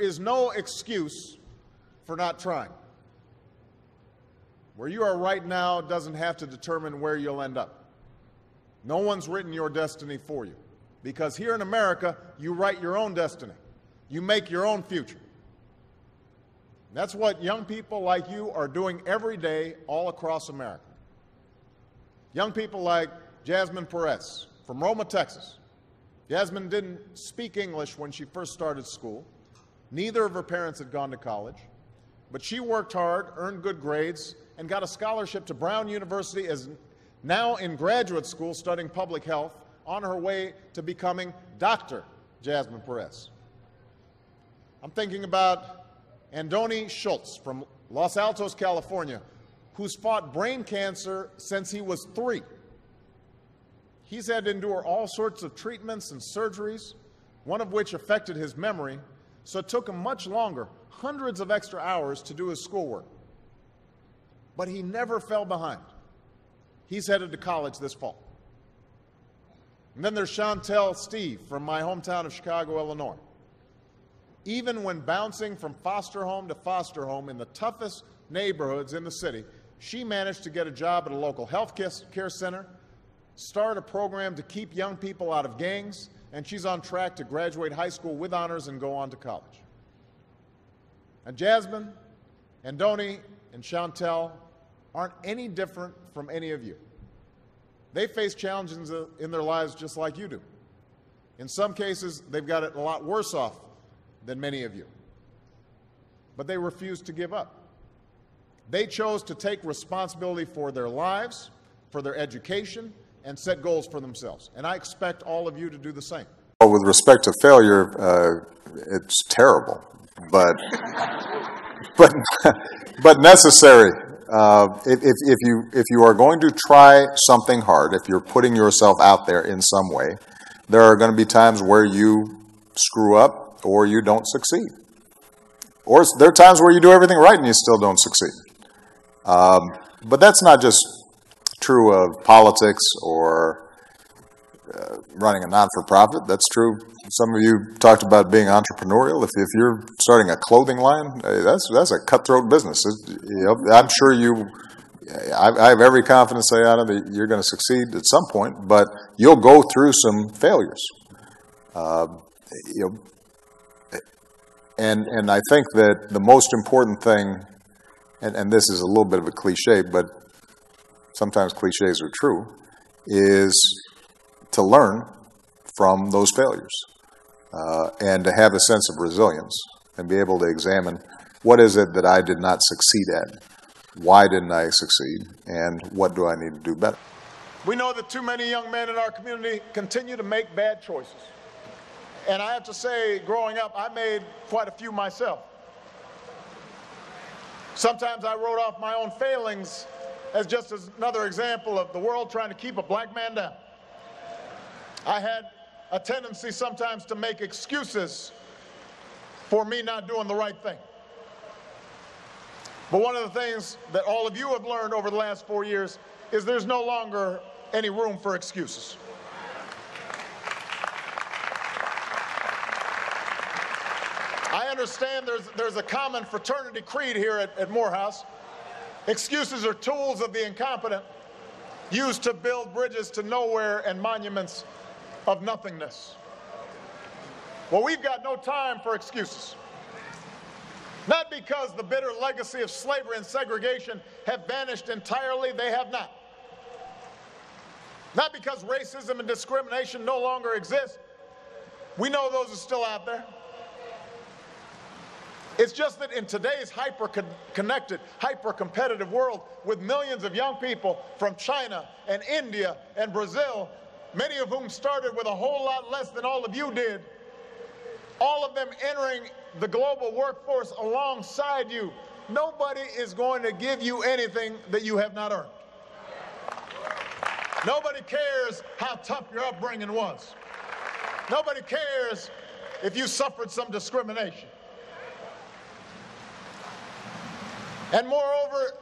is no excuse for not trying. Where you are right now doesn't have to determine where you'll end up. No one's written your destiny for you, because here in America, you write your own destiny. You make your own future. That's what young people like you are doing every day all across America. Young people like Jasmine Perez from Roma, Texas. Jasmine didn't speak English when she first started school. Neither of her parents had gone to college, but she worked hard, earned good grades, and got a scholarship to Brown University, as now in graduate school studying public health, on her way to becoming Dr. Jasmine Perez. I'm thinking about Andoni Schultz from Los Altos, California, who's fought brain cancer since he was 3. He's had to endure all sorts of treatments and surgeries, one of which affected his memory, so it took him much longer, hundreds of extra hours, to do his schoolwork. But he never fell behind. He's headed to college this fall. And then there's Chantel Steve from my hometown of Chicago, Illinois. Even when bouncing from foster home to foster home in the toughest neighborhoods in the city, she managed to get a job at a local health care center, start a program to keep young people out of gangs, and she's on track to graduate high school with honors and go on to college. And Jasmine, Andoni, and Chantel aren't any different from any of you. They face challenges in their lives just like you do. In some cases, they've got it a lot worse off than many of you. But they refuse to give up. They chose to take responsibility for their lives, for their education, and set goals for themselves. And I expect all of you to do the same. Well, with respect to failure, it's terrible, but necessary. If you are going to try something hard, if you're putting yourself out there in some way, there are going to be times where you screw up or you don't succeed. Or there are times where you do everything right and you still don't succeed. But that's not just true of politics or running a non-for-profit. That's true. Some of you talked about being entrepreneurial. If you're starting a clothing line, that's a cutthroat business. I'm sure I have every confidence, Ayana, that you're going to succeed at some point, but you'll go through some failures. And I think that the most important thing, and this is a little bit of a cliche, but sometimes cliches are true, is to learn from those failures and to have a sense of resilience and be able to examine what is it that I did not succeed at, why didn't I succeed, and what do I need to do better. We know that too many young men in our community continue to make bad choices. And I have to say, growing up, I made quite a few myself. Sometimes I wrote off my own failings as just another example of the world trying to keep a black man down. I had a tendency sometimes to make excuses for me not doing the right thing. But one of the things that all of you have learned over the last 4 years is there's no longer any room for excuses. I understand there's a common fraternity creed here at Morehouse. Excuses are tools of the incompetent, used to build bridges to nowhere and monuments of nothingness. Well, we've got no time for excuses. Not because the bitter legacy of slavery and segregation have vanished entirely, they have not. Not because racism and discrimination no longer exist. We know those are still out there. It's just that in today's hyper-connected, hyper-competitive world, with millions of young people from China and India and Brazil, many of whom started with a whole lot less than all of you did, all of them entering the global workforce alongside you, nobody is going to give you anything that you have not earned. Nobody cares how tough your upbringing was. Nobody cares if you suffered some discrimination. And moreover,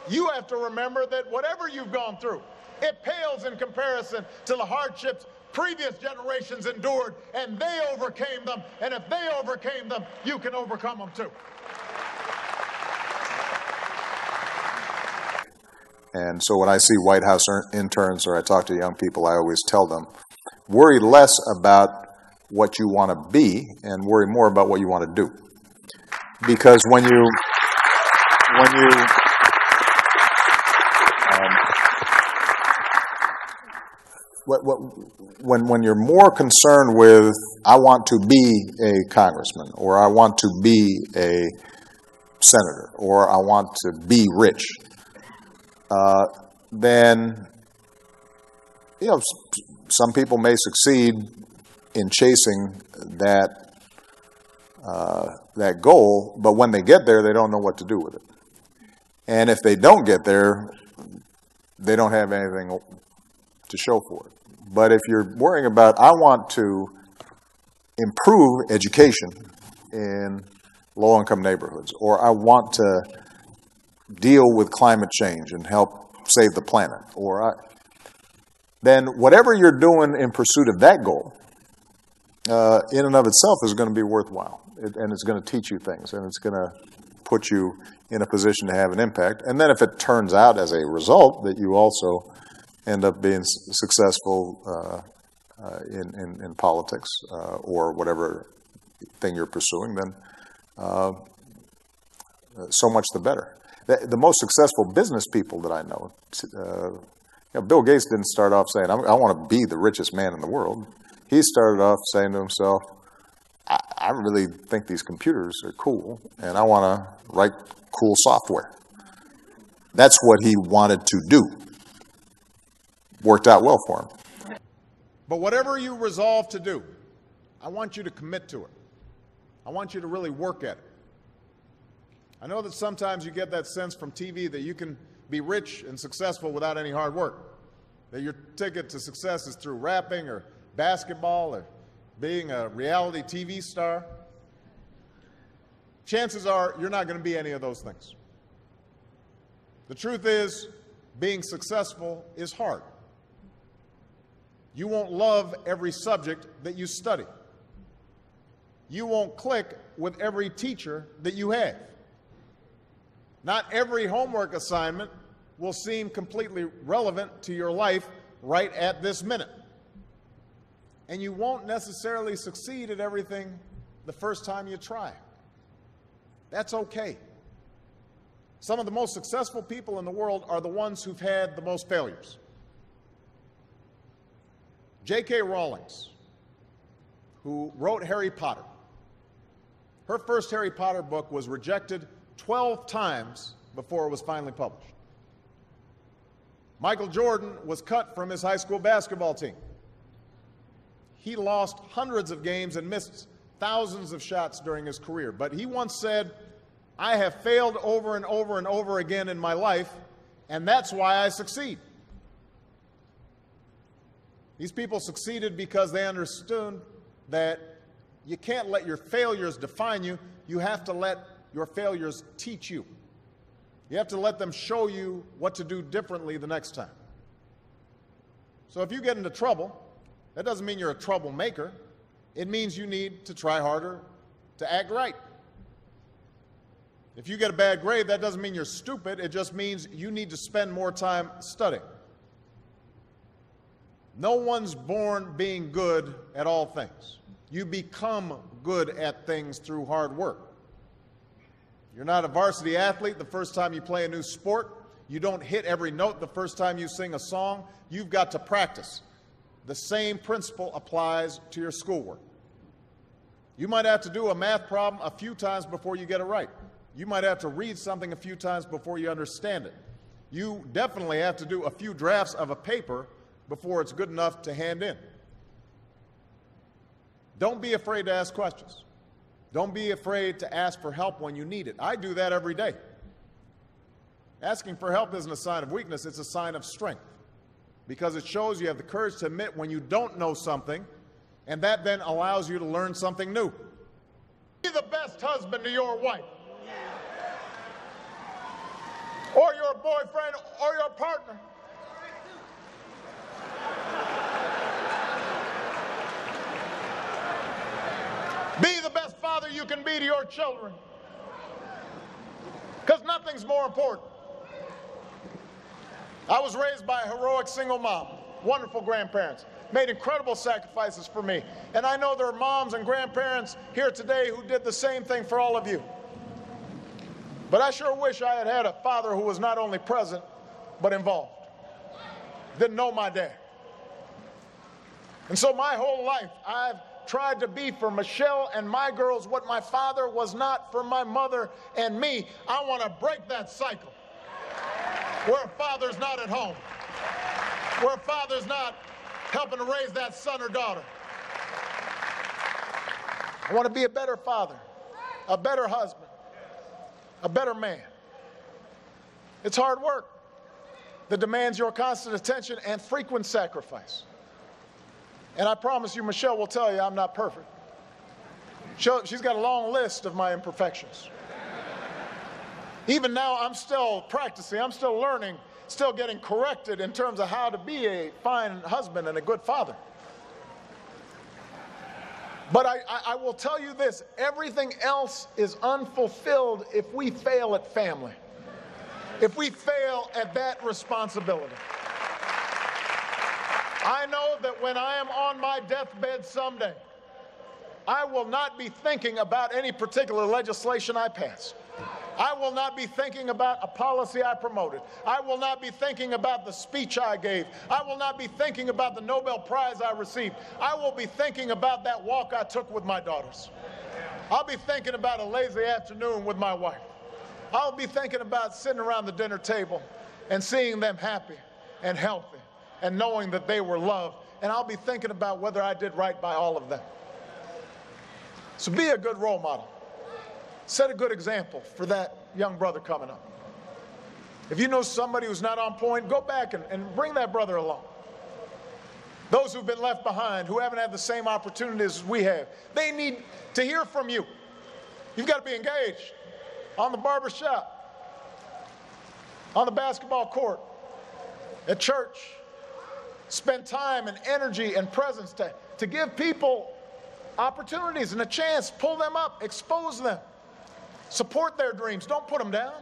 you have to remember that whatever you've gone through, it pales in comparison to the hardships previous generations endured, and they overcame them. And if they overcame them, you can overcome them too. And so when I see White House interns or I talk to young people, I always tell them, worry less about what you want to be and worry more about what you want to do. Because when you're more concerned with, I want to be a congressman, or I want to be a senator, or I want to be rich, then, you know, some people may succeed in chasing that goal, but when they get there, they don't know what to do with it. And if they don't get there, they don't have anything to show for it. But if you're worrying about, I want to improve education in low-income neighborhoods, or I want to deal with climate change and help save the planet, then whatever you're doing in pursuit of that goal, in and of itself is going to be worthwhile. And it's going to teach you things, and it's going to put you in a position to have an impact. And then if it turns out as a result that you also end up being successful in politics or whatever thing you're pursuing, then so much the better. The most successful business people that I know, Bill Gates didn't start off saying, I want to be the richest man in the world. He started off saying to himself, I really think these computers are cool, and I want to write cool software. That's what he wanted to do. Worked out well for him. But whatever you resolve to do, I want you to commit to it. I want you to really work at it. I know that sometimes you get that sense from TV that you can be rich and successful without any hard work, that your ticket to success is through rapping or basketball or being a reality TV star. Chances are you're not going to be any of those things. The truth is, being successful is hard. You won't love every subject that you study. You won't click with every teacher that you have. Not every homework assignment will seem completely relevant to your life right at this minute. And you won't necessarily succeed at everything the first time you try. That's okay. Some of the most successful people in the world are the ones who've had the most failures. J.K. Rowling, who wrote Harry Potter, her first Harry Potter book was rejected 12 times before it was finally published. Michael Jordan was cut from his high school basketball team. He lost hundreds of games and missed thousands of shots during his career. But he once said, I have failed over and over and over again in my life, and that's why I succeed. These people succeeded because they understood that you can't let your failures define you. You have to let your failures teach you. You have to let them show you what to do differently the next time. So if you get into trouble, that doesn't mean you're a troublemaker. It means you need to try harder to act right. If you get a bad grade, that doesn't mean you're stupid. It just means you need to spend more time studying. No one's born being good at all things. You become good at things through hard work. You're not a varsity athlete the first time you play a new sport. You don't hit every note the first time you sing a song. You've got to practice. The same principle applies to your schoolwork. You might have to do a math problem a few times before you get it right. You might have to read something a few times before you understand it. You definitely have to do a few drafts of a paper before it's good enough to hand in. Don't be afraid to ask questions. Don't be afraid to ask for help when you need it. I do that every day. Asking for help isn't a sign of weakness, it's a sign of strength, because it shows you have the courage to admit when you don't know something, and that then allows you to learn something new. Be the best husband to your wife, or your boyfriend, or your partner. father you can be to your children. Because nothing's more important. I was raised by a heroic single mom, wonderful grandparents, made incredible sacrifices for me. And I know there are moms and grandparents here today who did the same thing for all of you. But I sure wish I had had a father who was not only present, but involved. Didn't know my dad. And so my whole life, I've tried to be for Michelle and my girls what my father was not for my mother and me. I want to break that cycle where a father's not at home, where a father's not helping to raise that son or daughter. I want to be a better father, a better husband, a better man. It's hard work that demands your constant attention and frequent sacrifice. And I promise you, Michelle will tell you I'm not perfect. She's got a long list of my imperfections. Even now, I'm still practicing, I'm still learning, still getting corrected in terms of how to be a fine husband and a good father. But I will tell you this, everything else is unfulfilled if we fail at family, if we fail at that responsibility. I know that when I am on my deathbed someday, I will not be thinking about any particular legislation I passed. I will not be thinking about a policy I promoted. I will not be thinking about the speech I gave. I will not be thinking about the Nobel Prize I received. I will be thinking about that walk I took with my daughters. I'll be thinking about a lazy afternoon with my wife. I'll be thinking about sitting around the dinner table and seeing them happy and healthy and knowing that they were loved. And I'll be thinking about whether I did right by all of them. So be a good role model. Set a good example for that young brother coming up. If you know somebody who's not on point, go back and bring that brother along. Those who've been left behind, who haven't had the same opportunities as we have, they need to hear from you. You've got to be engaged on the barber shop, on the basketball court, at church. Spend time and energy and presence to give people opportunities and a chance. Pull them up, expose them, support their dreams. Don't put them down.